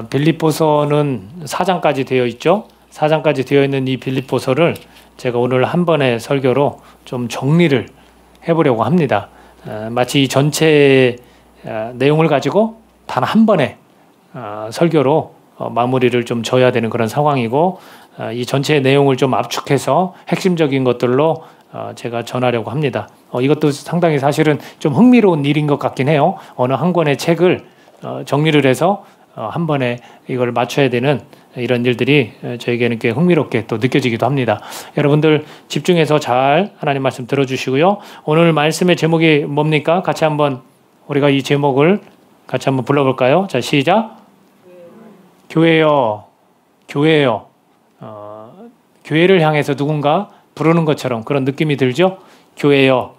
빌립보서는 4장까지 되어 있죠. 4장까지 되어 있는 이 빌립보서를 제가 오늘 한 번의 설교로 좀 정리를 해보려고 합니다. 마치 이 전체 내용을 가지고 단 한 번의 설교로 마무리를 좀 져야 되는 그런 상황이고, 이 전체 내용을 좀 압축해서 핵심적인 것들로 제가 전하려고 합니다. 이것도 상당히 사실은 좀 흥미로운 일인 것 같긴 해요. 어느 한 권의 책을 정리를 해서 한 번에 이걸 맞춰야 되는 이런 일들이 저에게는 꽤 흥미롭게 또 느껴지기도 합니다. 여러분들 집중해서 잘 하나님 말씀 들어주시고요. 오늘 말씀의 제목이 뭡니까? 같이 한번 우리가 이 제목을 같이 한번 불러볼까요? 자, 시작. 교회요. 교회요. 교회를 향해서 누군가 부르는 것처럼 그런 느낌이 들죠? 교회요.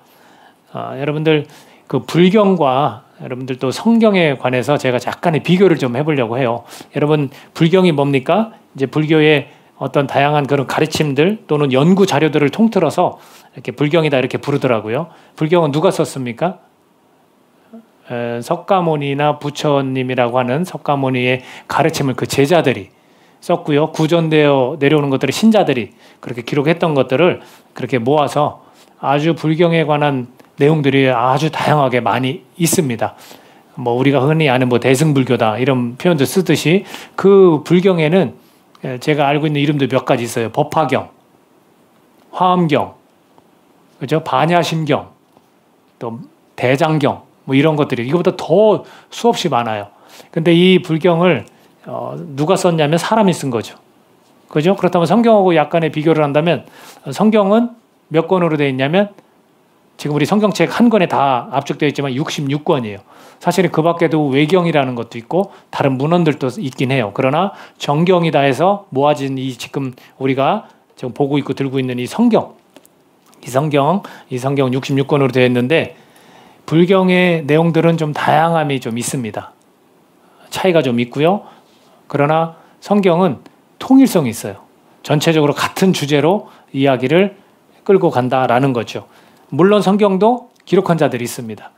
여러분들 그 불경과 여러분들 또 성경에 관해서 제가 약간의 비교를 좀 해보려고 해요. 여러분, 불경이 뭡니까? 이제 불교의 어떤 다양한 그런 가르침들 또는 연구 자료들을 통틀어서 이렇게 불경이다 이렇게 부르더라고요. 불경은 누가 썼습니까? 석가모니나 부처님이라고 하는 석가모니의 가르침을 그 제자들이 썼고요. 구전되어 내려오는 것들을 신자들이 그렇게 기록했던 것들을 그렇게 모아서 아주 불경에 관한 내용들이 아주 다양하게 많이 있습니다. 뭐 우리가 흔히 아는 뭐 대승불교다 이런 표현도 쓰듯이 그 불경에는 제가 알고 있는 이름도 몇 가지 있어요. 법화경, 화엄경, 그죠? 반야심경, 또 대장경, 뭐 이런 것들이 이거보다 더 수없이 많아요. 근데 이 불경을 누가 썼냐면 사람이 쓴 거죠. 그죠? 그렇다면 성경하고 약간의 비교를 한다면 성경은 몇 권으로 되어 있냐면 지금 우리 성경책 한 권에 다 압축되어 있지만 66권이에요. 사실은 그 밖에도 외경이라는 것도 있고 다른 문헌들도 있긴 해요. 그러나 정경이다 해서 모아진 이 지금 우리가 지금 보고 있고 들고 있는 이 성경 66권으로 되어 있는데 불경의 내용들은 좀 다양함이 좀 있습니다. 차이가 좀 있고요. 그러나 성경은 통일성이 있어요. 전체적으로 같은 주제로 이야기를 끌고 간다라는 거죠. 물론 성경도 기록한 자들이 있습니다.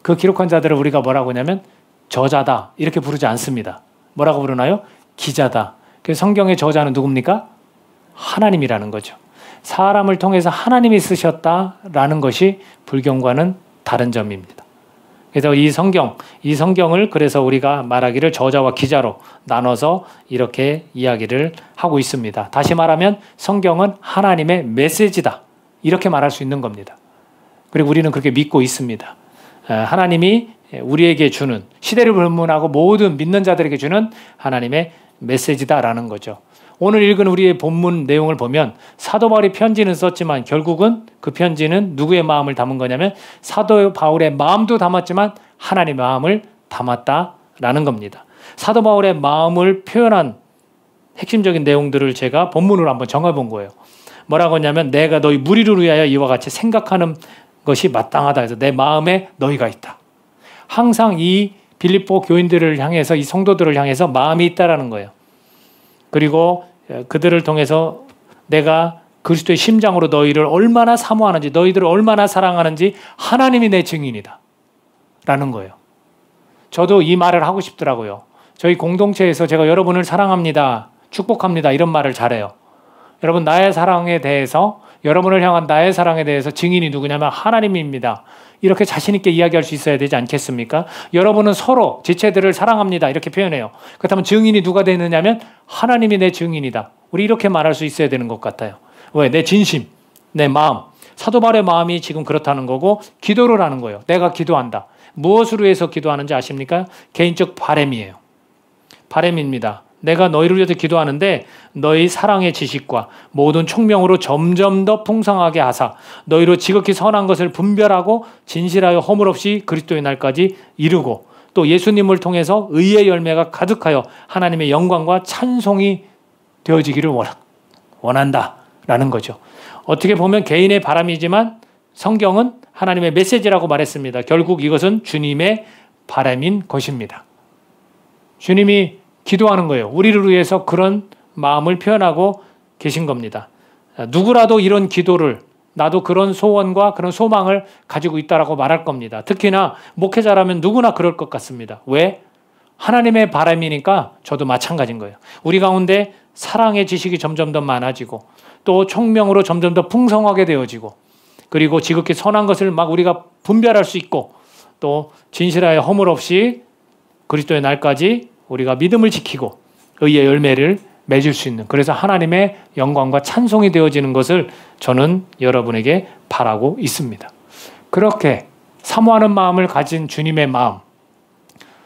그 기록한 자들을 우리가 뭐라고 하냐면 저자다 이렇게 부르지 않습니다. 뭐라고 부르나요? 기자다. 그래서 성경의 저자는 누굽니까? 하나님이라는 거죠. 사람을 통해서 하나님이 쓰셨다라는 것이 불경과는 다른 점입니다. 그래서 이 성경을 그래서 우리가 말하기를 저자와 기자로 나눠서 이렇게 이야기를 하고 있습니다. 다시 말하면 성경은 하나님의 메시지다. 이렇게 말할 수 있는 겁니다. 그리고 우리는 그렇게 믿고 있습니다. 하나님이 우리에게 주는 시대를 불문하고 모든 믿는 자들에게 주는 하나님의 메시지다라는 거죠. 오늘 읽은 우리의 본문 내용을 보면 사도 바울이 편지는 썼지만 결국은 그 편지는 누구의 마음을 담은 거냐면 사도 바울의 마음도 담았지만 하나님의 마음을 담았다라는 겁니다. 사도 바울의 마음을 표현한 핵심적인 내용들을 제가 본문으로 한번 정해본 거예요. 뭐라고 하냐면 내가 너희 무리를 위하여 이와 같이 생각하는 것이 마땅하다 해서 내 마음에 너희가 있다. 항상 이 빌립보 교인들을 향해서 이 성도들을 향해서 마음이 있다라는 거예요. 그리고 그들을 통해서 내가 그리스도의 심장으로 너희를 얼마나 사모하는지 너희들을 얼마나 사랑하는지 하나님이 내 증인이다 라는 거예요. 저도 이 말을 하고 싶더라고요. 저희 공동체에서 제가 여러분을 사랑합니다, 축복합니다 이런 말을 잘해요. 여러분 나의 사랑에 대해서 여러분을 향한 나의 사랑에 대해서 증인이 누구냐면 하나님입니다. 이렇게 자신 있게 이야기할 수 있어야 되지 않겠습니까? 여러분은 서로 지체들을 사랑합니다. 이렇게 표현해요. 그렇다면 증인이 누가 되느냐면 하나님이 내 증인이다. 우리 이렇게 말할 수 있어야 되는 것 같아요. 왜? 내 진심, 내 마음. 사도 바울의 마음이 지금 그렇다는 거고 기도를 하는 거예요. 내가 기도한다. 무엇으로 해서 기도하는지 아십니까? 개인적 바램이에요. 바램입니다. 내가 너희를 위해서 기도하는데 너희 사랑의 지식과 모든 총명으로 점점 더 풍성하게 하사 너희로 지극히 선한 것을 분별하고 진실하여 허물 없이 그리스도의 날까지 이루고 또 예수님을 통해서 의의 열매가 가득하여 하나님의 영광과 찬송이 되어지기를 원한다라는 거죠. 어떻게 보면 개인의 바람이지만 성경은 하나님의 메시지라고 말했습니다. 결국 이것은 주님의 바람인 것입니다. 주님이 기도하는 거예요. 우리를 위해서 그런 마음을 표현하고 계신 겁니다. 누구라도 이런 기도를 나도 그런 소원과 그런 소망을 가지고 있다라고 말할 겁니다. 특히나 목회자라면 누구나 그럴 것 같습니다. 왜? 하나님의 바람이니까 저도 마찬가지인 거예요. 우리 가운데 사랑의 지식이 점점 더 많아지고 또 총명으로 점점 더 풍성하게 되어지고 그리고 지극히 선한 것을 막 우리가 분별할 수 있고 또 진실하여 허물 없이 그리스도의 날까지 우리가 믿음을 지키고 의의 열매를 맺을 수 있는, 그래서 하나님의 영광과 찬송이 되어지는 것을 저는 여러분에게 바라고 있습니다. 그렇게 사모하는 마음을 가진 주님의 마음,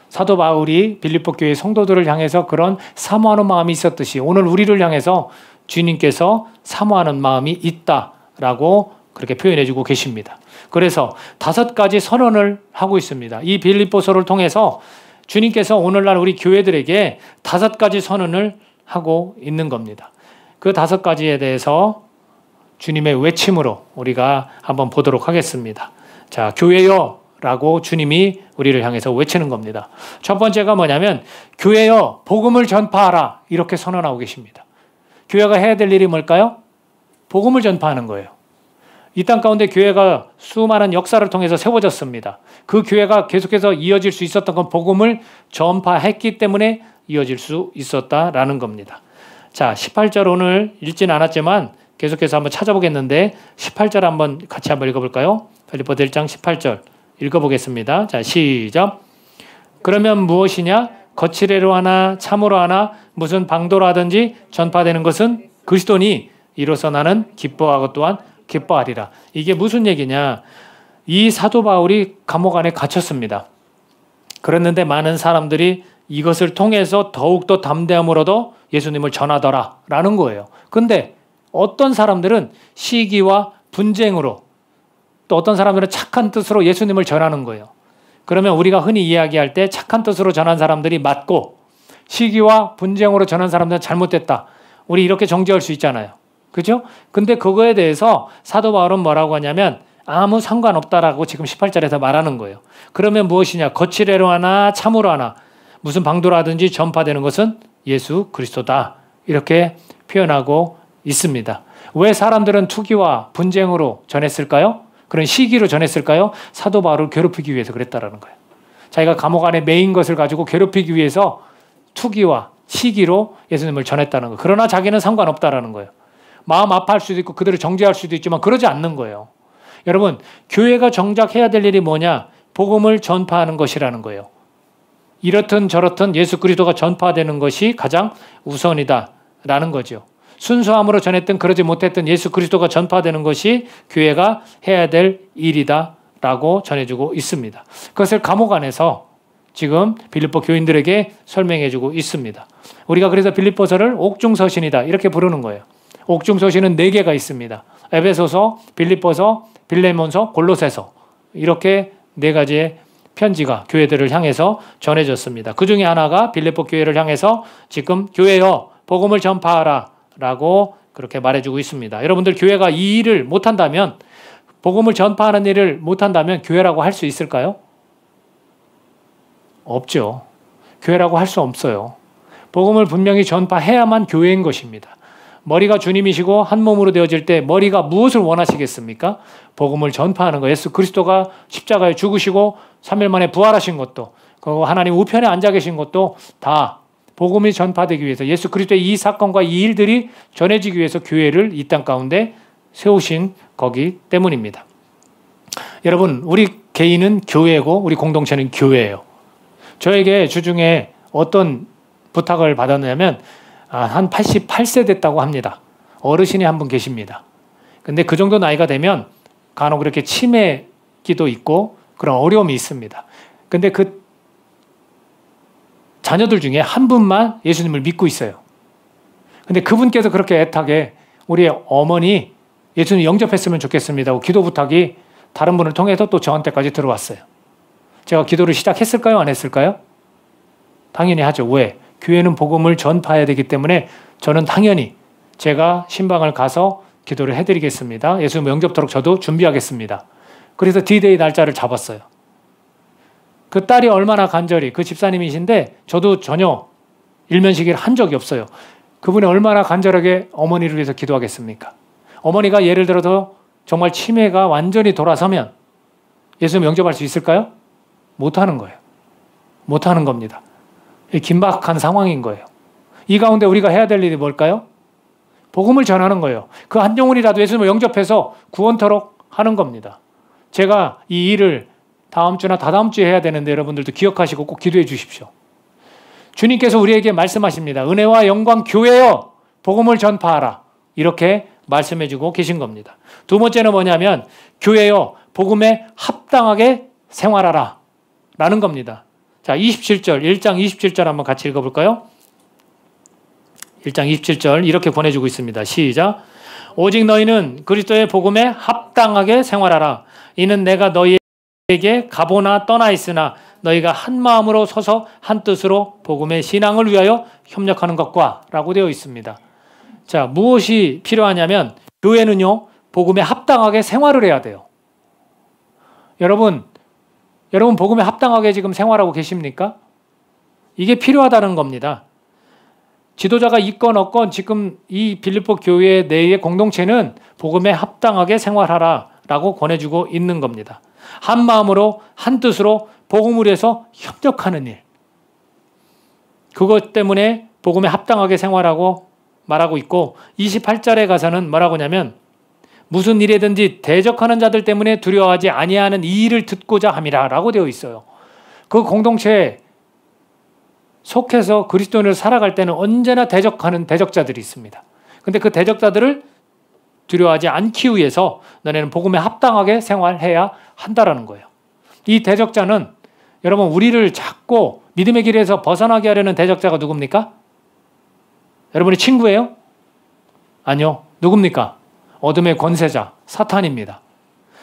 사도 바울이 빌립보 교회 성도들을 향해서 그런 사모하는 마음이 있었듯이 오늘 우리를 향해서 주님께서 사모하는 마음이 있다라고 그렇게 표현해주고 계십니다. 그래서 5가지 선언을 하고 있습니다. 이 빌립보서를 통해서 주님께서 오늘날 우리 교회들에게 5가지 선언을 하고 있는 겁니다. 그 5가지에 대해서 주님의 외침으로 우리가 한번 보도록 하겠습니다. 자, 교회여 라고 주님이 우리를 향해서 외치는 겁니다. 첫 번째가 뭐냐면 교회여 복음을 전파하라, 이렇게 선언하고 계십니다. 교회가 해야 될 일이 뭘까요? 복음을 전파하는 거예요. 이 땅 가운데 교회가 수많은 역사를 통해서 세워졌습니다. 그 교회가 계속해서 이어질 수 있었던 건 복음을 전파했기 때문에 이어질 수 있었다라는 겁니다. 자, 18절 오늘 읽지는 않았지만 계속해서 한번 찾아보겠는데 18절 한번 같이 한번 읽어볼까요? 빌립보서 1장 18절 읽어보겠습니다. 자, 시작. 그러면 무엇이냐? 거칠애로 하나 참으로 하나 무슨 방도로 하든지 전파되는 것은 그리스도니 이로써 나는 기뻐하고 또한 기뻐하리라. 이게 무슨 얘기냐? 이 사도 바울이 감옥 안에 갇혔습니다. 그랬는데 많은 사람들이 이것을 통해서 더욱더 담대함으로도 예수님을 전하더라라는 거예요. 근데 어떤 사람들은 시기와 분쟁으로, 또 어떤 사람들은 착한 뜻으로 예수님을 전하는 거예요. 그러면 우리가 흔히 이야기할 때 착한 뜻으로 전한 사람들이 맞고 시기와 분쟁으로 전한 사람들은 잘못됐다, 우리 이렇게 정죄할 수 있잖아요. 그죠? 근데 그거에 대해서 사도 바울은 뭐라고 하냐면 아무 상관없다라고 지금 18절에서 말하는 거예요. 그러면 무엇이냐? 거칠애로 하나 참으로 하나 무슨 방도로 하든지 전파되는 것은 예수 그리스도다, 이렇게 표현하고 있습니다. 왜 사람들은 투기와 분쟁으로 전했을까요? 그런 시기로 전했을까요? 사도 바울을 괴롭히기 위해서 그랬다라는 거예요. 자기가 감옥 안에 매인 것을 가지고 괴롭히기 위해서 투기와 시기로 예수님을 전했다는 거예요. 그러나 자기는 상관없다라는 거예요. 마음 아파할 수도 있고 그들을 정죄할 수도 있지만 그러지 않는 거예요. 여러분, 교회가 정작 해야 될 일이 뭐냐? 복음을 전파하는 것이라는 거예요. 이렇든 저렇든 예수 그리스도가 전파되는 것이 가장 우선이다라는 거죠. 순수함으로 전했든 그러지 못했든 예수 그리스도가 전파되는 것이 교회가 해야 될 일이다라고 전해주고 있습니다. 그것을 감옥 안에서 지금 빌립보 교인들에게 설명해주고 있습니다. 우리가 그래서 빌립보서를 옥중서신이다 이렇게 부르는 거예요. 옥중서신은 4개가 있습니다. 에베소서, 빌립보서, 빌레몬서, 골로새서, 이렇게 4가지의 편지가 교회들을 향해서 전해졌습니다. 그 중에 하나가 빌립보 교회를 향해서 지금 교회여 복음을 전파하라 라고 그렇게 말해주고 있습니다. 여러분들, 교회가 이 일을 못한다면, 복음을 전파하는 일을 못한다면 교회라고 할 수 있을까요? 없죠. 교회라고 할 수 없어요. 복음을 분명히 전파해야만 교회인 것입니다. 머리가 주님이시고 한 몸으로 되어질 때 머리가 무엇을 원하시겠습니까? 복음을 전파하는 거. 예수 그리스도가 십자가에 죽으시고 3일 만에 부활하신 것도, 그리고 하나님 우편에 앉아 계신 것도 다 복음이 전파되기 위해서, 예수 그리스도의 이 사건과 이 일들이 전해지기 위해서 교회를 이 땅 가운데 세우신 거기 때문입니다. 여러분, 우리 개인은 교회고 우리 공동체는 교회예요. 저에게 주중에 어떤 부탁을 받았냐면 한 88세 됐다고 합니다. 어르신이 한 분 계십니다. 근데 그 정도 나이가 되면 간혹 그렇게 치매기도 있고 그런 어려움이 있습니다. 근데 그 자녀들 중에 한 분만 예수님을 믿고 있어요. 근데 그분께서 그렇게 애타게 우리 어머니 예수님 영접했으면 좋겠습니다 하고 기도 부탁이 다른 분을 통해서 또 저한테까지 들어왔어요. 제가 기도를 시작했을까요? 안 했을까요? 당연히 하죠. 왜? 교회는 복음을 전파해야 되기 때문에 저는 당연히 제가 신방을 가서 기도를 해드리겠습니다. 예수님 영접토록 저도 준비하겠습니다. 그래서 D-Day 날짜를 잡았어요. 그 딸이 얼마나 간절히, 그 집사님이신데 저도 전혀 일면식을 한 적이 없어요. 그분이 얼마나 간절하게 어머니를 위해서 기도하겠습니까? 어머니가 예를 들어서 정말 치매가 완전히 돌아서면 예수님 영접할 수 있을까요? 못하는 거예요. 못하는 겁니다. 긴박한 상황인 거예요. 이 가운데 우리가 해야 될 일이 뭘까요? 복음을 전하는 거예요. 그 한 영혼이라도 예수님을 영접해서 구원토록 하는 겁니다. 제가 이 일을 다음 주나 다다음 주에 해야 되는데 여러분들도 기억하시고 꼭 기도해 주십시오. 주님께서 우리에게 말씀하십니다. 은혜와 영광 교회여 복음을 전파하라. 이렇게 말씀해 주고 계신 겁니다. 두 번째는 뭐냐면 교회여 복음에 합당하게 생활하라 라는 겁니다. 자, 27절, 1장 27절 한번 같이 읽어볼까요? 1장 27절 이렇게 권해주고 있습니다. 시작. 오직 너희는 그리스도의 복음에 합당하게 생활하라. 이는 내가 너희에게 가보나 떠나 있으나 너희가 한 마음으로 서서 한 뜻으로 복음의 신앙을 위하여 협력하는 것과 라고 되어 있습니다. 자, 무엇이 필요하냐면 교회는요, 복음에 합당하게 생활을 해야 돼요. 여러분 복음에 합당하게 지금 생활하고 계십니까? 이게 필요하다는 겁니다. 지도자가 있건 없건 지금 이 빌립보 교회 내의 공동체는 복음에 합당하게 생활하라 라고 권해주고 있는 겁니다. 한 마음으로 한 뜻으로 복음을 위해서 협력하는 일. 그것 때문에 복음에 합당하게 생활하고 말하고 있고 28절에 가서는 뭐라고 하냐면 무슨 일에든지 대적하는 자들 때문에 두려워하지 아니하는 이 일을 듣고자 함이라 라고 되어 있어요. 그 공동체에 속해서 그리스도인으로 살아갈 때는 언제나 대적하는 대적자들이 있습니다. 근데 그 대적자들을 두려워하지 않기 위해서 너네는 복음에 합당하게 생활해야 한다라는 거예요. 이 대적자는 여러분 우리를 자꾸 믿음의 길에서 벗어나게 하려는 대적자가 누굽니까? 여러분의 친구예요? 아니요. 누굽니까? 어둠의 권세자 사탄입니다.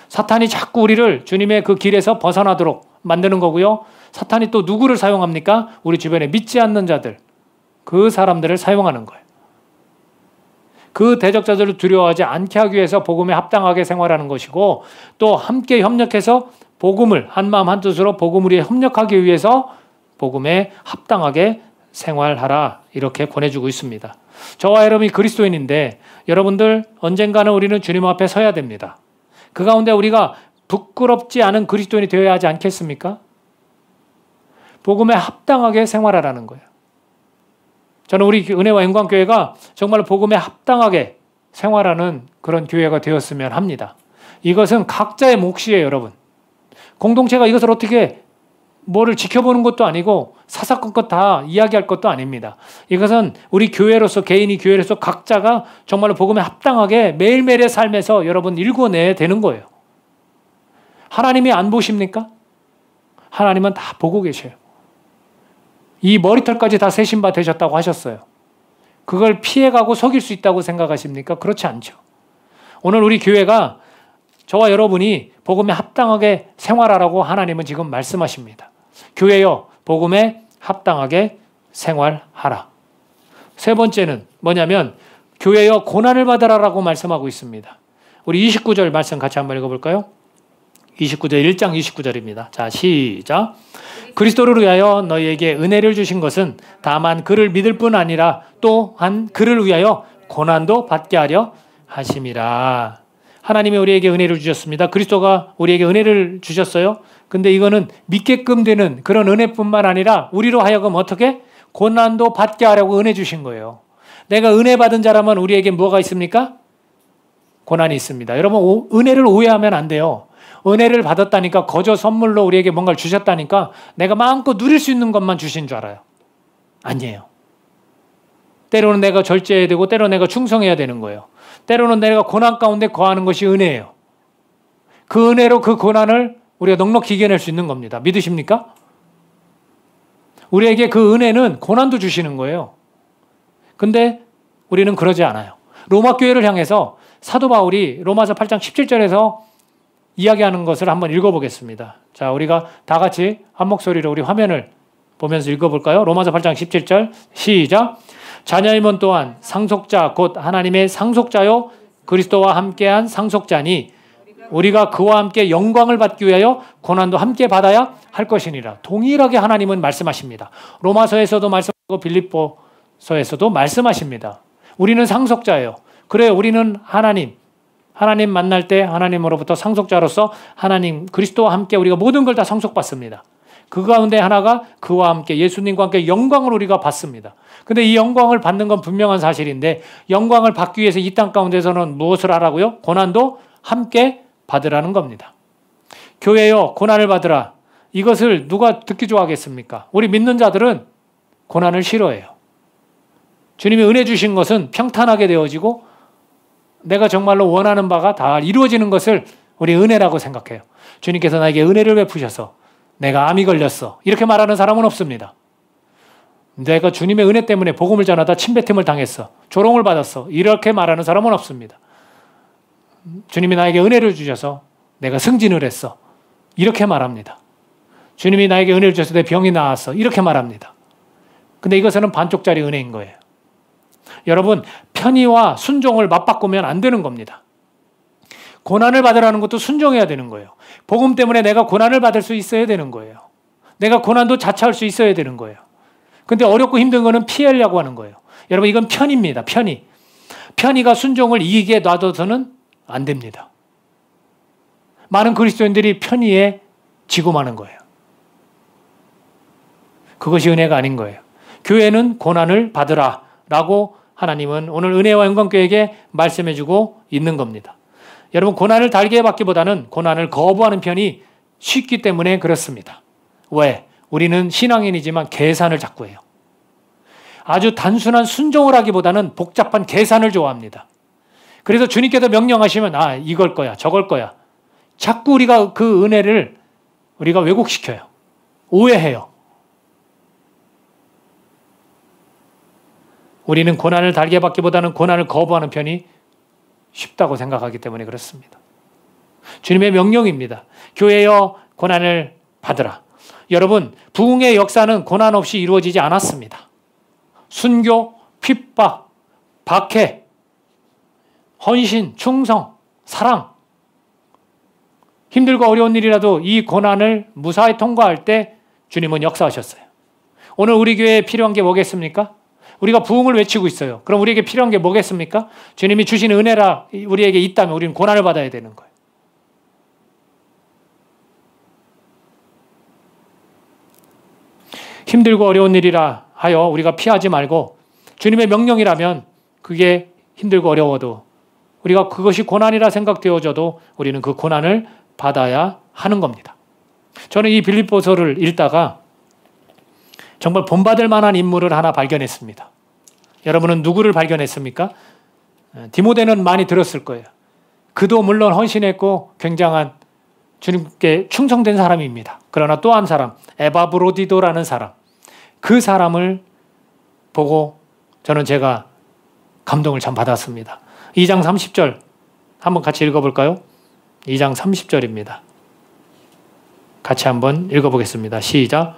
사탄이 자꾸 우리를 주님의 그 길에서 벗어나도록 만드는 거고요. 사탄이 또 누구를 사용합니까? 우리 주변에 믿지 않는 자들, 그 사람들을 사용하는 거예요. 그 대적자들을 두려워하지 않게 하기 위해서 복음에 합당하게 생활하는 것이고 또 함께 협력해서 복음을 한마음 한뜻으로 복음을 위해 협력하기 위해서 복음에 합당하게 생활하라 이렇게 권해주고 있습니다. 저와 여러분이 그리스도인인데 여러분들 언젠가는 우리는 주님 앞에 서야 됩니다. 그 가운데 우리가 부끄럽지 않은 그리스도인이 되어야 하지 않겠습니까? 복음에 합당하게 생활하라는 거예요. 저는 우리 은혜와 영광교회가 정말 복음에 합당하게 생활하는 그런 교회가 되었으면 합니다. 이것은 각자의 몫이에요, 여러분. 공동체가 이것을 어떻게 뭐를 지켜보는 것도 아니고 사사건건 다 이야기할 것도 아닙니다. 이것은 우리 교회로서 개인이 교회로서 각자가 정말로 복음에 합당하게 매일매일의 삶에서 여러분 일궈내야 되는 거예요. 하나님이 안 보십니까? 하나님은 다 보고 계셔요. 이 머리털까지 다 세신 바 되셨다고 하셨어요. 그걸 피해가고 속일 수 있다고 생각하십니까? 그렇지 않죠. 오늘 우리 교회가 저와 여러분이 복음에 합당하게 생활하라고 하나님은 지금 말씀하십니다. 교회여 복음에 합당하게 생활하라. 세 번째는 뭐냐면 교회여 고난을 받으라라고 말씀하고 있습니다. 우리 29절 말씀 같이 한번 읽어볼까요? 29절 1장 29절입니다. 자, 시작. 그리스도를 위하여 너희에게 은혜를 주신 것은 다만 그를 믿을 뿐 아니라 또한 그를 위하여 고난도 받게 하려 하심이라. 하나님이 우리에게 은혜를 주셨습니다. 그리스도가 우리에게 은혜를 주셨어요. 근데 이거는 믿게끔 되는 그런 은혜뿐만 아니라 우리로 하여금 어떻게? 고난도 받게 하려고 은혜 주신 거예요. 내가 은혜 받은 자라면 우리에게 뭐가 있습니까? 고난이 있습니다. 여러분 은혜를 오해하면 안 돼요. 은혜를 받았다니까 거저 선물로 우리에게 뭔가를 주셨다니까 내가 마음껏 누릴 수 있는 것만 주신 줄 알아요. 아니에요. 때로는 내가 절제해야 되고 때로는 내가 충성해야 되는 거예요. 때로는 내가 고난 가운데 거하는 것이 은혜예요. 그 은혜로 그 고난을 우리가 넉넉히 이겨낼 수 있는 겁니다. 믿으십니까? 우리에게 그 은혜는 고난도 주시는 거예요. 근데 우리는 그러지 않아요. 로마 교회를 향해서 사도 바울이 로마서 8장 17절에서 이야기하는 것을 한번 읽어보겠습니다. 자, 우리가 다 같이 한 목소리로 우리 화면을 보면서 읽어볼까요? 로마서 8장 17절 시작. 자녀이면 또한 상속자 곧 하나님의 상속자요 그리스도와 함께한 상속자니 우리가 그와 함께 영광을 받기 위하여 고난도 함께 받아야 할 것이니라. 동일하게 하나님은 말씀하십니다. 로마서에서도 말씀하고 빌립보서에서도 말씀하십니다. 우리는 상속자예요. 그래요. 우리는 하나님 만날 때 하나님으로부터 상속자로서 하나님 그리스도와 함께 우리가 모든 걸 다 상속받습니다. 그 가운데 하나가 그와 함께 예수님과 함께 영광을 우리가 받습니다. 근데 이 영광을 받는 건 분명한 사실인데 영광을 받기 위해서 이 땅 가운데서는 무엇을 하라고요? 고난도 함께 받으라는 겁니다. 교회여 고난을 받으라. 이것을 누가 듣기 좋아하겠습니까? 우리 믿는 자들은 고난을 싫어해요. 주님이 은혜 주신 것은 평탄하게 되어지고 내가 정말로 원하는 바가 다 이루어지는 것을 우리 은혜라고 생각해요. 주님께서 나에게 은혜를 베푸셔서 내가 암이 걸렸어. 이렇게 말하는 사람은 없습니다. 내가 주님의 은혜 때문에 복음을 전하다 침뱉음을 당했어. 조롱을 받았어. 이렇게 말하는 사람은 없습니다. 주님이 나에게 은혜를 주셔서 내가 승진을 했어. 이렇게 말합니다. 주님이 나에게 은혜를 주셔서 내 병이 나았어. 이렇게 말합니다. 근데 이것은 반쪽짜리 은혜인 거예요. 여러분, 편의와 순종을 맞바꾸면 안 되는 겁니다. 고난을 받으라는 것도 순종해야 되는 거예요. 복음 때문에 내가 고난을 받을 수 있어야 되는 거예요. 내가 고난도 자처할 수 있어야 되는 거예요. 근데 어렵고 힘든 거는 피하려고 하는 거예요. 여러분, 이건 편의입니다. 편의. 편의가 순종을 이기게 놔둬서는 안 됩니다. 많은 그리스도인들이 편의에 지고 마는 거예요. 그것이 은혜가 아닌 거예요. 교회는 고난을 받으라 라고 하나님은 오늘 은혜와 영광교회에게 말씀해 주고 있는 겁니다. 여러분, 고난을 달게 받기보다는 고난을 거부하는 편이 쉽기 때문에 그렇습니다. 왜? 우리는 신앙인이지만 계산을 자꾸 해요. 아주 단순한 순종을 하기보다는 복잡한 계산을 좋아합니다. 그래서 주님께서 명령하시면 이걸 거야 저걸 거야. 자꾸 우리가 그 은혜를 우리가 왜곡시켜요. 오해해요. 우리는 고난을 달게 받기보다는 고난을 거부하는 편이 쉽다고 생각하기 때문에 그렇습니다. 주님의 명령입니다. 교회여 고난을 받으라. 여러분, 부흥의 역사는 고난 없이 이루어지지 않았습니다. 순교, 핍박, 박해, 헌신, 충성, 사랑. 힘들고 어려운 일이라도 이 고난을 무사히 통과할 때 주님은 역사하셨어요. 오늘 우리 교회에 필요한 게 뭐겠습니까? 우리가 부흥을 외치고 있어요. 그럼 우리에게 필요한 게 뭐겠습니까? 주님이 주신 은혜라 우리에게 있다면 우리는 고난을 받아야 되는 거예요. 힘들고 어려운 일이라 하여 우리가 피하지 말고 주님의 명령이라면 그게 힘들고 어려워도 우리가 그것이 고난이라 생각되어져도 우리는 그 고난을 받아야 하는 겁니다. 저는 이 빌립보서를 읽다가 정말 본받을 만한 인물을 하나 발견했습니다. 여러분은 누구를 발견했습니까? 디모데는 많이 들었을 거예요. 그도 물론 헌신했고 굉장한 주님께 충성된 사람입니다. 그러나 또 한 사람, 에바브로디도라는 사람, 그 사람을 보고 저는 제가 감동을 참 받았습니다. 2장 30절 한번 같이 읽어볼까요? 2장 30절입니다. 같이 한번 읽어보겠습니다. 시작.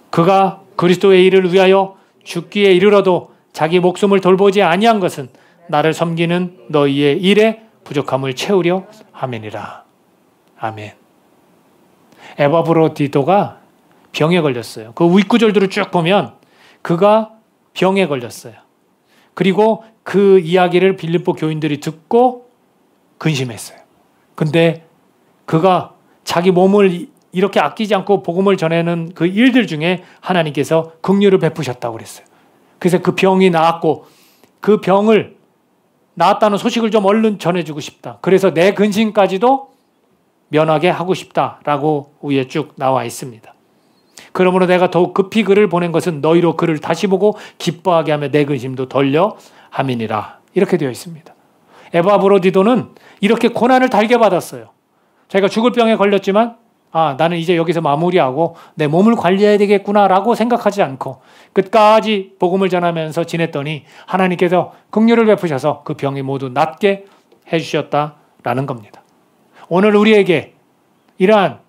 그가 그리스도의 일을 위하여 죽기에 이르러도 자기 목숨을 돌보지 아니한 것은 나를 섬기는 너희의 일에 부족함을 채우려 함이니라. 아멘. 에바브로디도가 병에 걸렸어요. 그 윗구절들을 쭉 보면 그가 병에 걸렸어요. 그리고 그 이야기를 빌립보 교인들이 듣고 근심했어요. 근데 그가 자기 몸을 이렇게 아끼지 않고 복음을 전하는 그 일들 중에 하나님께서 긍휼을 베푸셨다고 그랬어요. 그래서 그 병이 나았고 그 병을 나았다는 소식을 좀 얼른 전해주고 싶다. 그래서 내 근심까지도 면하게 하고 싶다라고 위에 쭉 나와 있습니다. 그러므로 내가 더욱 급히 그를 보낸 것은 너희로 그를 다시 보고 기뻐하게 하며 내 근심도 덜려 함이니라. 이렇게 되어 있습니다. 에바브로디도는 이렇게 고난을 달게 받았어요. 자기가 죽을 병에 걸렸지만 나는 이제 여기서 마무리하고 내 몸을 관리해야 되겠구나라고 생각하지 않고 끝까지 복음을 전하면서 지냈더니 하나님께서 긍휼을 베푸셔서 그 병이 모두 낫게 해주셨다라는 겁니다. 오늘 우리에게 이러한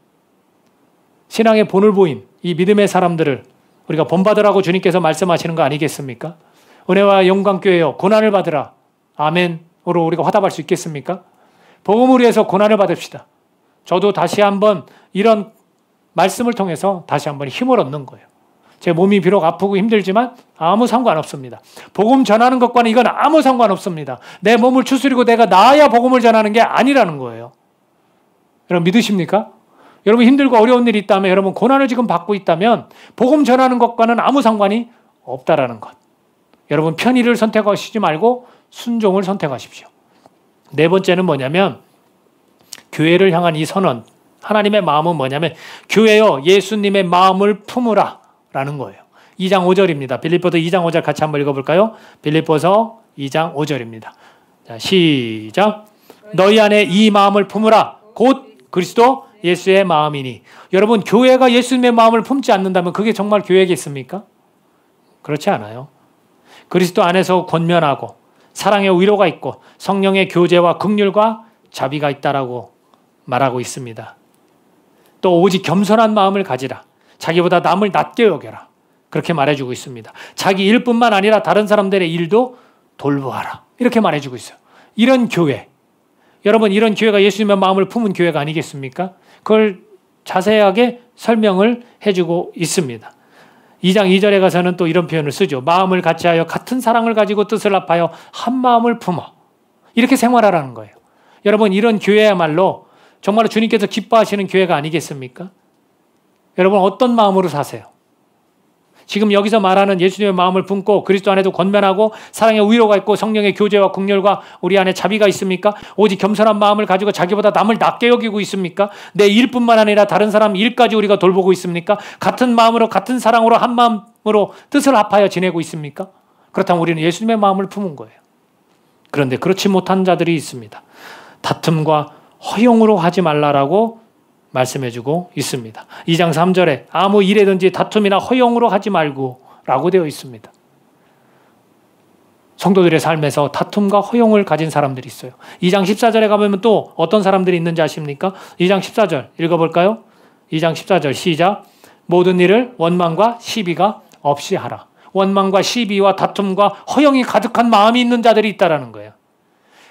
신앙의 본을 보인 이 믿음의 사람들을 우리가 본받으라고 주님께서 말씀하시는 거 아니겠습니까? 은혜와 영광교회여 고난을 받으라. 아멘으로 우리가 화답할 수 있겠습니까? 복음을 위해서 고난을 받읍시다. 저도 다시 한번 이런 말씀을 통해서 다시 한번 힘을 얻는 거예요. 제 몸이 비록 아프고 힘들지만 아무 상관없습니다. 복음 전하는 것과는 이건 아무 상관없습니다. 내 몸을 추스리고 내가 나아야 복음을 전하는 게 아니라는 거예요. 여러분 믿으십니까? 여러분 힘들고 어려운 일이 있다면, 여러분 고난을 지금 받고 있다면 복음 전하는 것과는 아무 상관이 없다라는 것. 여러분 편의를 선택하시지 말고 순종을 선택하십시오. 네 번째는 뭐냐면 교회를 향한 이 선언. 하나님의 마음은 뭐냐면 교회여 예수님의 마음을 품으라 라는 거예요. 2장 5절입니다. 빌립보서 2장 5절 같이 한번 읽어볼까요? 빌립보서 2장 5절입니다. 자, 시작. 너희 안에 이 마음을 품으라. 곧 그리스도 예수의 마음이니. 여러분 교회가 예수님의 마음을 품지 않는다면 그게 정말 교회겠습니까? 그렇지 않아요. 그리스도 안에서 권면하고 사랑의 위로가 있고 성령의 교제와 긍휼과 자비가 있다라고 말하고 있습니다. 또 오직 겸손한 마음을 가지라. 자기보다 남을 낮게 여겨라. 그렇게 말해주고 있습니다. 자기 일뿐만 아니라 다른 사람들의 일도 돌보아라. 이렇게 말해주고 있어요. 이런 교회. 여러분 이런 교회가 예수님의 마음을 품은 교회가 아니겠습니까? 그걸 자세하게 설명을 해주고 있습니다. 2장 2절에 가서는 또 이런 표현을 쓰죠. 마음을 같이하여 같은 사랑을 가지고 뜻을 합하여 한 마음을 품어. 이렇게 생활하라는 거예요. 여러분 이런 교회야말로 정말로 주님께서 기뻐하시는 교회가 아니겠습니까? 여러분 어떤 마음으로 사세요? 지금 여기서 말하는 예수님의 마음을 품고 그리스도 안에도 권면하고 사랑의 위로가 있고 성령의 교제와 긍휼과 우리 안에 자비가 있습니까? 오직 겸손한 마음을 가지고 자기보다 남을 낮게 여기고 있습니까? 내 일뿐만 아니라 다른 사람 일까지 우리가 돌보고 있습니까? 같은 마음으로 같은 사랑으로 한 마음으로 뜻을 합하여 지내고 있습니까? 그렇다면 우리는 예수님의 마음을 품은 거예요. 그런데 그렇지 못한 자들이 있습니다. 다툼과 허용으로 하지 말라라고 말씀해주고 있습니다. 2장 3절에 아무 일에든지 다툼이나 허용으로 하지 말고 라고 되어 있습니다. 성도들의 삶에서 다툼과 허용을 가진 사람들이 있어요. 2장 14절에 가보면 또 어떤 사람들이 있는지 아십니까? 2장 14절 읽어볼까요? 2장 14절 시작. 모든 일을 원망과 시비가 없이 하라. 원망과 시비와 다툼과 허용이 가득한 마음이 있는 자들이 있다라는 거예요.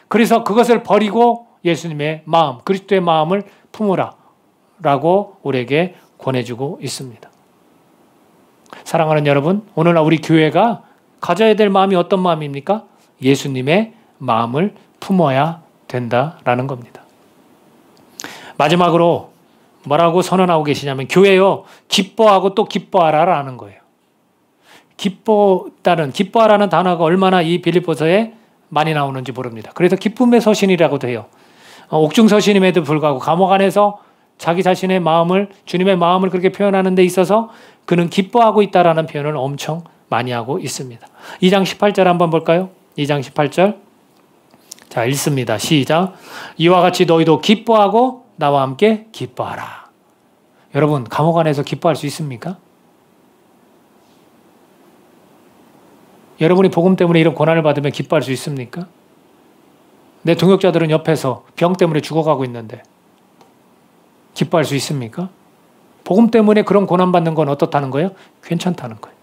그래서 그것을 버리고 예수님의 마음, 그리스도의 마음을 품으라 라고 우리에게 권해주고 있습니다. 사랑하는 여러분, 오늘날 우리 교회가 가져야 될 마음이 어떤 마음입니까? 예수님의 마음을 품어야 된다라는 겁니다. 마지막으로 뭐라고 선언하고 계시냐면 교회요 기뻐하고 또 기뻐하라라는 거예요. 기뻐하라는 단어가 얼마나 이 빌립보서에 많이 나오는지 모릅니다. 그래서 기쁨의 서신이라고도 해요. 옥중 서신임에도 불구하고 감옥 안에서 자기 자신의 마음을 주님의 마음을 그렇게 표현하는 데 있어서 그는 기뻐하고 있다라는 표현을 엄청 많이 하고 있습니다. 2장 18절 한번 볼까요? 2장 18절 자 읽습니다. 시작. 이와 같이 너희도 기뻐하고 나와 함께 기뻐하라. 여러분 감옥 안에서 기뻐할 수 있습니까? 여러분이 복음 때문에 이런 고난을 받으면 기뻐할 수 있습니까? 내 동역자들은 옆에서 병 때문에 죽어가고 있는데 기뻐할 수 있습니까? 복음 때문에 그런 고난받는 건 어떻다는 거예요? 괜찮다는 거예요.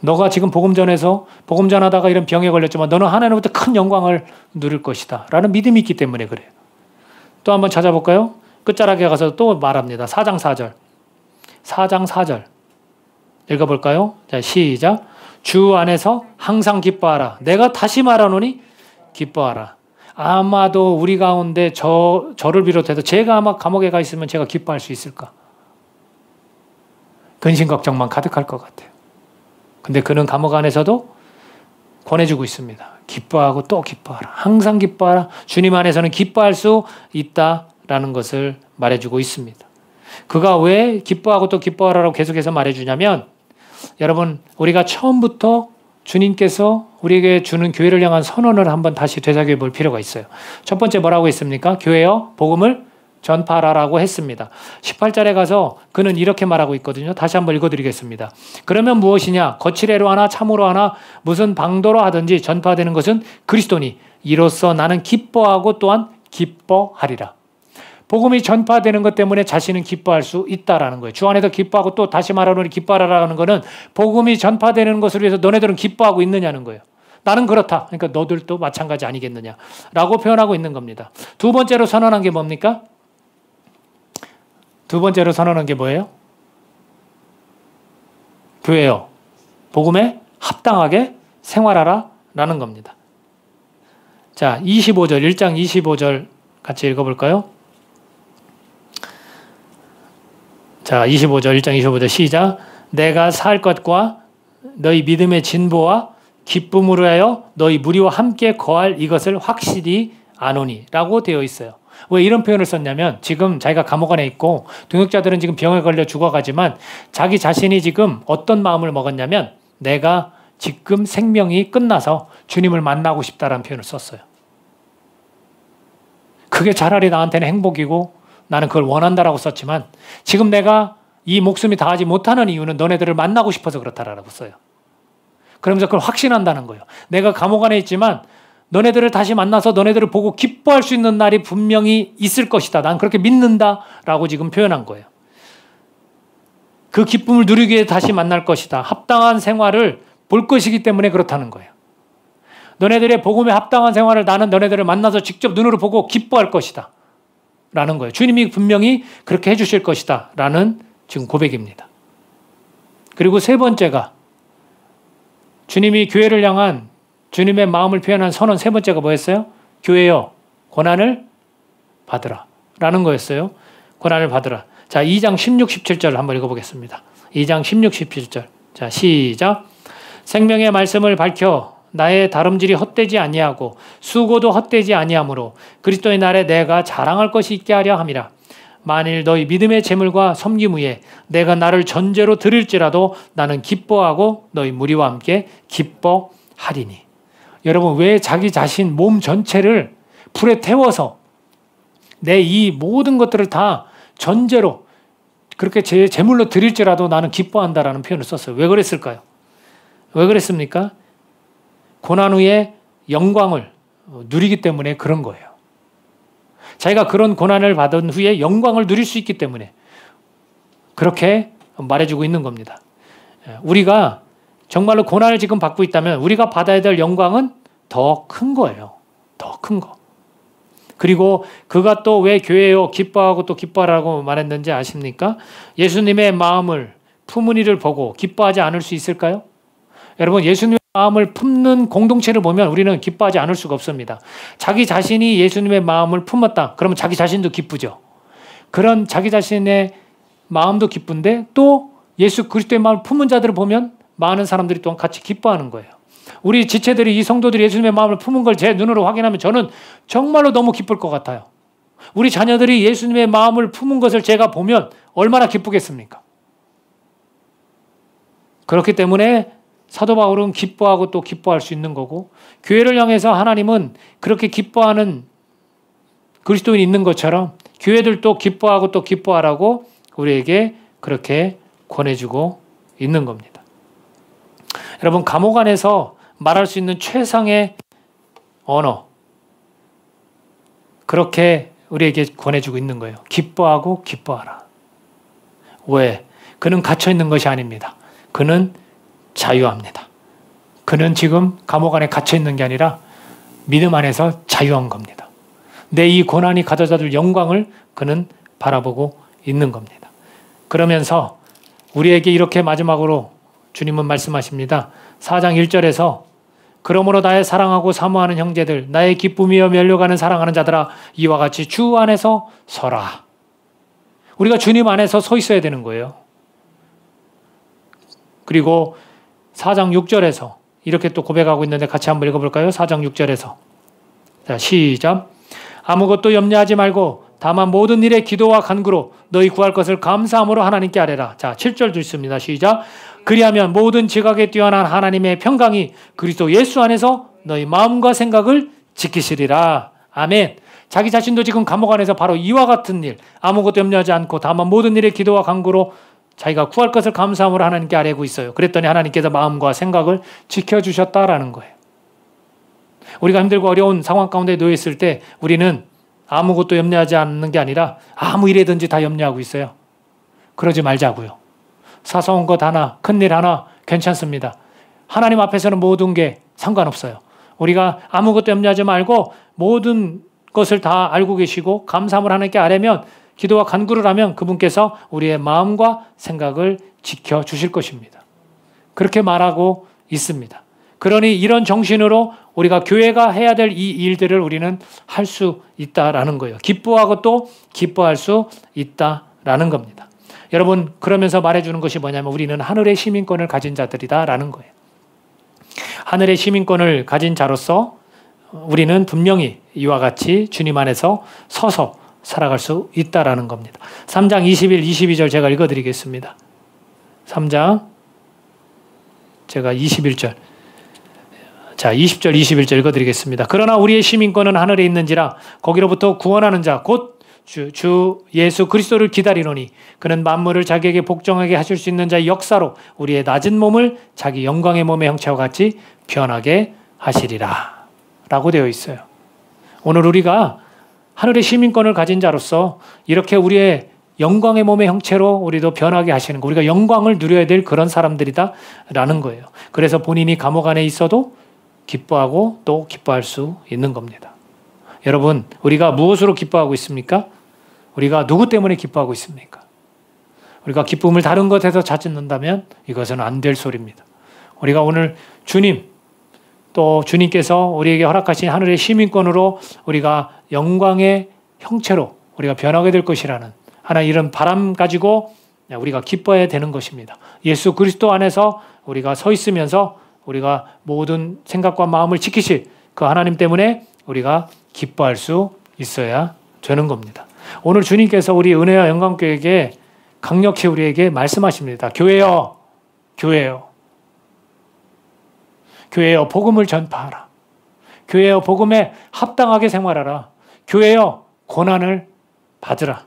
너가 지금 복음 전하다가 이런 병에 걸렸지만 너는 하나님부터 큰 영광을 누릴 것이다 라는 믿음이 있기 때문에 그래요. 또 한번 찾아볼까요? 끝자락에 가서 또 말합니다. 4장 4절 4장 4절 읽어볼까요? 자 시작. 주 안에서 항상 기뻐하라. 내가 다시 말하노니 기뻐하라. 아마도 우리 가운데 저를 비롯해서 제가 아마 감옥에 가 있으면 제가 기뻐할 수 있을까? 근심 걱정만 가득할 것 같아요. 근데 그는 감옥 안에서도 권해주고 있습니다. 기뻐하고 또 기뻐하라. 항상 기뻐하라. 주님 안에서는 기뻐할 수 있다라는 것을 말해주고 있습니다. 그가 왜 기뻐하고 또 기뻐하라고 계속해서 말해주냐면 여러분 우리가 처음부터 주님께서 우리에게 주는 교회를 향한 선언을 한번 다시 되새겨 볼 필요가 있어요. 첫 번째 뭐라고 했습니까? 교회여 복음을 전파하라라고 했습니다. 18절에 가서 그는 이렇게 말하고 있거든요. 다시 한번 읽어드리겠습니다. 그러면 무엇이냐? 거칠애로 하나 참으로 하나 무슨 방도로 하든지 전파되는 것은 그리스도니 이로써 나는 기뻐하고 또한 기뻐하리라. 복음이 전파되는 것 때문에 자신은 기뻐할 수 있다라는 거예요. 주 안에서 기뻐하고 또 다시 말하노니 기뻐하라라는 거는 복음이 전파되는 것을 위해서 너네들은 기뻐하고 있느냐는 거예요. 나는 그렇다. 그러니까 너들도 마찬가지 아니겠느냐라고 표현하고 있는 겁니다. 두 번째로 선언한 게 뭡니까? 두 번째로 선언한 게 뭐예요? 교회여 복음에 합당하게 생활하라라는 겁니다. 자, 25절 1장 25절 같이 읽어볼까요? 자, 25절, 1장 25절 시작. 내가 살 것과 너희 믿음의 진보와 기쁨으로 하여 너희 무리와 함께 거할 이것을 확실히 아노니 라고 되어 있어요. 왜 이런 표현을 썼냐면 지금 자기가 감옥 안에 있고 동역자들은 지금 병에 걸려 죽어가지만 자기 자신이 지금 어떤 마음을 먹었냐면 내가 지금 생명이 끝나서 주님을 만나고 싶다라는 표현을 썼어요. 그게 차라리 나한테는 행복이고 나는 그걸 원한다라고 썼지만 지금 내가 이 목숨이 다하지 못하는 이유는 너네들을 만나고 싶어서 그렇다라고 써요. 그러면서 그걸 확신한다는 거예요. 내가 감옥 안에 있지만 너네들을 다시 만나서 너네들을 보고 기뻐할 수 있는 날이 분명히 있을 것이다. 난 그렇게 믿는다라고 지금 표현한 거예요. 그 기쁨을 누리기 위해 다시 만날 것이다. 합당한 생활을 볼 것이기 때문에 그렇다는 거예요. 너네들의 복음에 합당한 생활을 나는 너네들을 만나서 직접 눈으로 보고 기뻐할 것이다. 라는 거예요. 주님이 분명히 그렇게 해주실 것이다. 라는 지금 고백입니다. 그리고 세 번째가 주님이 교회를 향한 주님의 마음을 표현한 선언 세 번째가 뭐였어요? 교회여 고난을 받으라 라는 거였어요. 고난을 받으라. 자, 2장 16, 17절 한번 읽어보겠습니다. 2장 16, 17절. 자, 시작. 생명의 말씀을 밝혀 나의 다름질이 헛되지 아니하고 수고도 헛되지 아니하므로 그리스도의 날에 내가 자랑할 것이 있게 하려 함이라. 만일 너희 믿음의 재물과 섬김 후에 내가 나를 전제로 드릴지라도 나는 기뻐하고 너희 무리와 함께 기뻐하리니. 여러분, 왜 자기 자신 몸 전체를 불에 태워서 내 이 모든 것들을 다 전제로 그렇게 제 재물로 드릴지라도 나는 기뻐한다라는 표현을 썼어요. 왜 그랬을까요? 왜 그랬습니까? 고난 후에 영광을 누리기 때문에 그런 거예요. 자기가 그런 고난을 받은 후에 영광을 누릴 수 있기 때문에 그렇게 말해주고 있는 겁니다. 우리가 정말로 고난을 지금 받고 있다면 우리가 받아야 될 영광은 더 큰 거예요. 더 큰 거. 그리고 그가 또 왜 교회요 기뻐하고 또 기뻐하라고 말했는지 아십니까? 예수님의 마음을 품은 이를 보고 기뻐하지 않을 수 있을까요? 여러분, 예수님의 마음을 품는 공동체를 보면 우리는 기뻐하지 않을 수가 없습니다. 자기 자신이 예수님의 마음을 품었다. 그러면 자기 자신도 기쁘죠. 그런 자기 자신의 마음도 기쁜데 또 예수 그리스도의 마음을 품은 자들을 보면 많은 사람들이 또한 같이 기뻐하는 거예요. 우리 지체들이 이 성도들이 예수님의 마음을 품은 걸 제 눈으로 확인하면 저는 정말로 너무 기쁠 것 같아요. 우리 자녀들이 예수님의 마음을 품은 것을 제가 보면 얼마나 기쁘겠습니까? 그렇기 때문에 사도 바울은 기뻐하고 또 기뻐할 수 있는 거고 교회를 향해서 하나님은 그렇게 기뻐하는 그리스도인이 있는 것처럼 교회들도 기뻐하고 또 기뻐하라고 우리에게 그렇게 권해주고 있는 겁니다. 여러분, 감옥 안에서 말할 수 있는 최상의 언어 그렇게 우리에게 권해주고 있는 거예요. 기뻐하고 기뻐하라. 왜? 그는 갇혀 있는 것이 아닙니다. 그는 자유합니다. 그는 지금 감옥 안에 갇혀 있는 게 아니라 믿음 안에서 자유한 겁니다. 내 이 고난이 가져다 줄 영광을 그는 바라보고 있는 겁니다. 그러면서 우리에게 이렇게 마지막으로 주님은 말씀하십니다. 4장 1절에서 그러므로 나의 사랑하고 사모하는 형제들, 나의 기쁨이여 면류관을 사랑하는 자들아, 이와 같이 주 안에서 서라. 우리가 주님 안에서 서 있어야 되는 거예요. 그리고 4장 6절에서 이렇게 또 고백하고 있는데 같이 한번 읽어볼까요? 4장 6절에서. 자, 시작. 아무것도 염려하지 말고 다만 모든 일에 기도와 간구로 너희 구할 것을 감사함으로 하나님께 아뢰라. 자, 7절도 있습니다. 시작. 그리하면 모든 지각에 뛰어난 하나님의 평강이 그리스도 예수 안에서 너희 마음과 생각을 지키시리라. 아멘. 자기 자신도 지금 감옥 안에서 바로 이와 같은 일, 아무것도 염려하지 않고 다만 모든 일에 기도와 간구로 자기가 구할 것을 감사함으로 하나님께 아뢰고 있어요. 그랬더니 하나님께서 마음과 생각을 지켜주셨다라는 거예요. 우리가 힘들고 어려운 상황 가운데 놓여 있을 때 우리는 아무것도 염려하지 않는 게 아니라 아무 일에든지 다 염려하고 있어요. 그러지 말자고요. 사소한 것 하나, 큰일 하나 괜찮습니다. 하나님 앞에서는 모든 게 상관없어요. 우리가 아무것도 염려하지 말고 모든 것을 다 알고 계시고 감사함을 하나님께 아뢰면, 기도와 간구를 하면 그분께서 우리의 마음과 생각을 지켜주실 것입니다. 그렇게 말하고 있습니다. 그러니 이런 정신으로 우리가 교회가 해야 될 이 일들을 우리는 할 수 있다라는 거예요. 기뻐하고 또 기뻐할 수 있다라는 겁니다. 여러분, 그러면서 말해주는 것이 뭐냐면 우리는 하늘의 시민권을 가진 자들이다라는 거예요. 하늘의 시민권을 가진 자로서 우리는 분명히 이와 같이 주님 안에서 서서 살아갈 수 있다라는 겁니다. 3장 21, 22절 제가 읽어드리겠습니다. 3장 제가 21절 자 20절 21절 읽어드리겠습니다. 그러나 우리의 시민권은 하늘에 있는지라 거기로부터 구원하는 자 곧 주 예수 그리스도를 기다리노니 그는 만물을 자기에게 복종하게 하실 수 있는 자의 역사로 우리의 낮은 몸을 자기 영광의 몸의 형체와 같이 변하게 하시리라 라고 되어 있어요. 오늘 우리가 하늘의 시민권을 가진 자로서 이렇게 우리의 영광의 몸의 형체로 우리도 변하게 하시는 거, 우리가 영광을 누려야 될 그런 사람들이다 라는 거예요. 그래서 본인이 감옥 안에 있어도 기뻐하고 또 기뻐할 수 있는 겁니다. 여러분, 우리가 무엇으로 기뻐하고 있습니까? 우리가 누구 때문에 기뻐하고 있습니까? 우리가 기쁨을 다른 것에서 찾는다면 이것은 안 될 소리입니다. 우리가 오늘 주님, 또 주님께서 우리에게 허락하신 하늘의 시민권으로 우리가 영광의 형체로 우리가 변하게 될 것이라는 하나 이런 바람 가지고 우리가 기뻐해야 되는 것입니다. 예수 그리스도 안에서 우리가 서 있으면서 우리가 모든 생각과 마음을 지키실 그 하나님 때문에 우리가 기뻐할 수 있어야 되는 겁니다. 오늘 주님께서 우리 은혜와 영광교회에게 강력히 우리에게 말씀하십니다. 교회여, 교회여, 교회여 복음을 전파하라. 교회여 복음에 합당하게 생활하라. 교회여 고난을 받으라.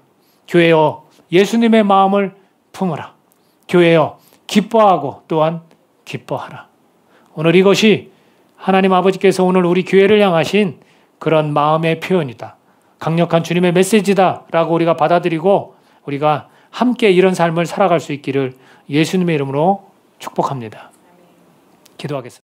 교회여 예수님의 마음을 품으라. 교회여 기뻐하고 또한 기뻐하라. 오늘 이것이 하나님 아버지께서 오늘 우리 교회를 향하신 그런 마음의 표현이다. 강력한 주님의 메시지다 라고 우리가 받아들이고 우리가 함께 이런 삶을 살아갈 수 있기를 예수님의 이름으로 축복합니다. 기도하겠습니다.